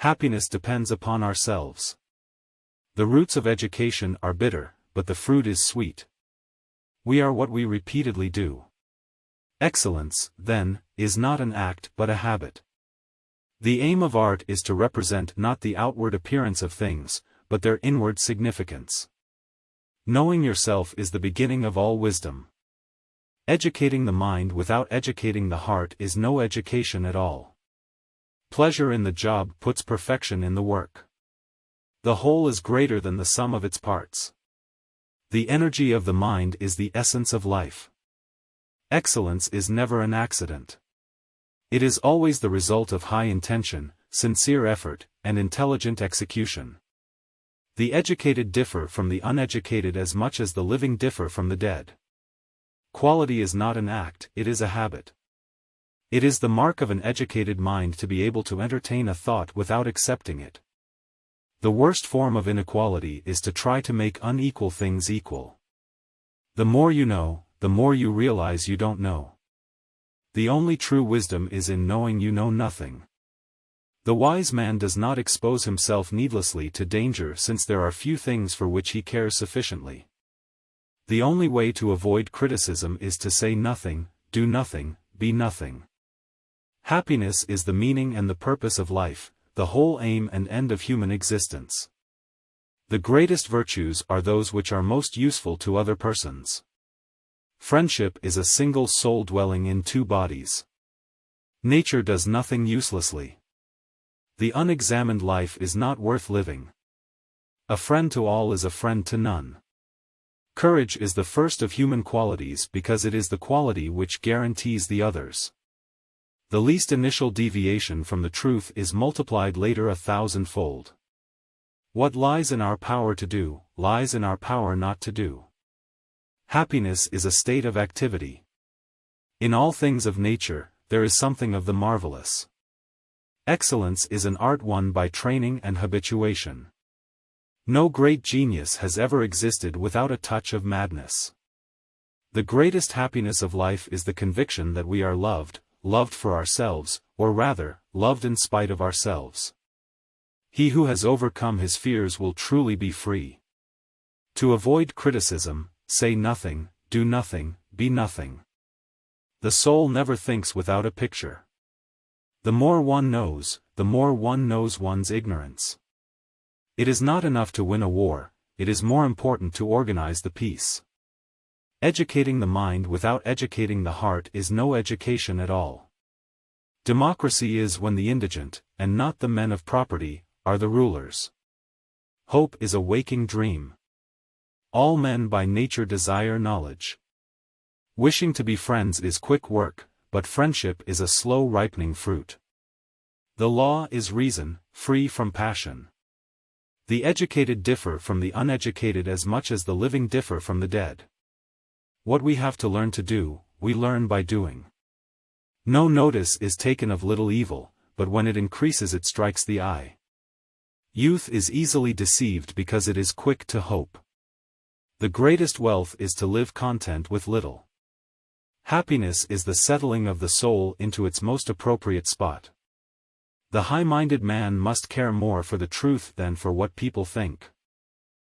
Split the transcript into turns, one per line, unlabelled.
Happiness depends upon ourselves. The roots of education are bitter, but the fruit is sweet. We are what we repeatedly do. Excellence, then, is not an act but a habit. The aim of art is to represent not the outward appearance of things, but their inward significance. Knowing yourself is the beginning of all wisdom. Educating the mind without educating the heart is no education at all. Pleasure in the job puts perfection in the work. The whole is greater than the sum of its parts. The energy of the mind is the essence of life. Excellence is never an accident. It is always the result of high intention, sincere effort, and intelligent execution. The educated differ from the uneducated as much as the living differ from the dead. Quality is not an act, it is a habit. It is the mark of an educated mind to be able to entertain a thought without accepting it. The worst form of inequality is to try to make unequal things equal. The more you know, the more you realize you don't know. The only true wisdom is in knowing you know nothing. The wise man does not expose himself needlessly to danger since there are few things for which he cares sufficiently. The only way to avoid criticism is to say nothing, do nothing, be nothing. Happiness is the meaning and the purpose of life, the whole aim and end of human existence. The greatest virtues are those which are most useful to other persons. Friendship is a single soul dwelling in two bodies. Nature does nothing uselessly. The unexamined life is not worth living. A friend to all is a friend to none. Courage is the first of human qualities because it is the quality which guarantees the others. The least initial deviation from the truth is multiplied later 1,000-fold. What lies in our power to do, lies in our power not to do. Happiness is a state of activity. In all things of nature, there is something of the marvelous. Excellence is an art won by training and habituation. No great genius has ever existed without a touch of madness. The greatest happiness of life is the conviction that we are loved, loved for ourselves, or rather, loved in spite of ourselves. He who has overcome his fears will truly be free. To avoid criticism, say nothing, do nothing, be nothing. The soul never thinks without a picture. The more one knows, the more one knows one's ignorance. It is not enough to win a war, it is more important to organize the peace. Educating the mind without educating the heart is no education at all. Democracy is when the indigent, and not the men of property, are the rulers. Hope is a waking dream. All men by nature desire knowledge. Wishing to be friends is quick work, but friendship is a slow ripening fruit. The law is reason, free from passion. The educated differ from the uneducated as much as the living differ from the dead. What we have to learn to do, we learn by doing. No notice is taken of little evil, but when it increases it strikes the eye. Youth is easily deceived because it is quick to hope. The greatest wealth is to live content with little. Happiness is the settling of the soul into its most appropriate spot. The high-minded man must care more for the truth than for what people think.